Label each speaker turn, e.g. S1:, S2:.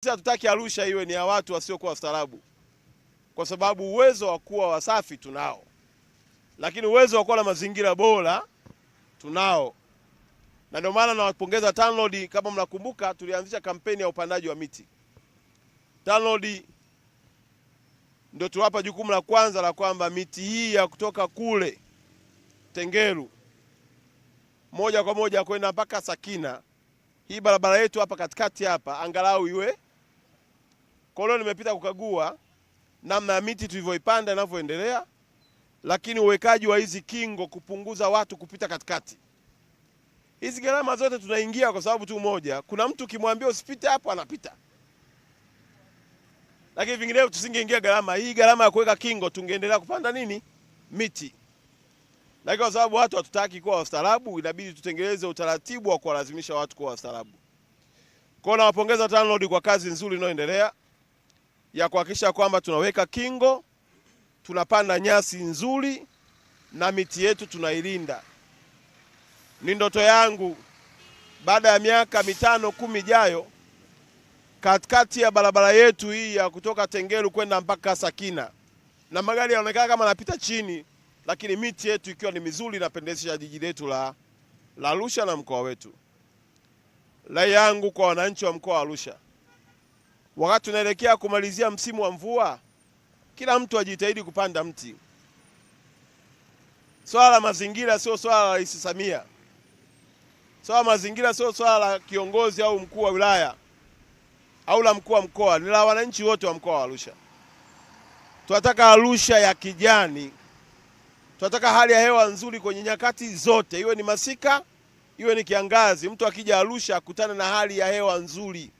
S1: Sisi hatutaki Arusha iwe ni ya watu wasiokuwa wastaarabu, kwa sababu uwezo wa kuwa wasafi tunao, lakini uwezo wa kuwa na mazingira bora tunao. Na ndio maana nawapongeza TANROADS. Kama mnakumbuka, tulianzisha kampeni ya upandaji wa miti. TANROADS ndio tuwapa jukumu la kwanza la kwamba miti hii ya kutoka kule Tengeru moja kwa moja kwenda mpaka Sakina, hii barabara yetu hapa katikati hapa angalau iwe. Kwa hiyo nimepita kukagua namna ya miti tulivyoipanda inavyoendelea, lakini uwekaji wa hizi kingo kupunguza watu kupita katikati. Hizi gharama zote tunaingia kwa sababu tu moja, kuna mtu kimwambia usipite hapo anapita. Lakini vinginevyo tusingeingia gharama hii. Gharama ya kuweka kingo tungeendelea kupanda nini? Miti. Lakini kwa sababu watu hatutaki kuwa wastaarabu, inabidi tutengeneze utaratibu wa kuwalazimisha watu kuwa wastaarabu. Kwa hiyo nawapongeza TANROADS kwa kazi nzuri inayoendelea ya kuhakikisha kwamba tunaweka kingo, tunapanda nyasi nzuri na miti yetu tunailinda. Ni ndoto yangu baada ya miaka 5-10 ijayo, katikati ya barabara yetu hii ya kutoka Tengeru kwenda mpaka Sakina, na magari yanaonekana kama yanapita chini, lakini miti yetu ikiwa ni mizuri inapendezesha jiji letu la Arusha na mkoa wetu. Rai yangu kwa wananchi wa mkoa wa Arusha, wakati tunaelekea kumalizia msimu wa mvua, kila mtu ajitahidi kupanda mti. Swala la mazingira sio swala la Rais Samia. Swala mazingira sio swala la kiongozi au mkuu wa wilaya au la mkuu wa mkoa, ni la wananchi wote wa mkoa wa Arusha. Tunataka Arusha ya kijani. Tunataka hali ya hewa nzuri kwenye nyakati zote, iwe ni masika, iwe ni kiangazi. Mtu akija Arusha akutane na hali ya hewa nzuri.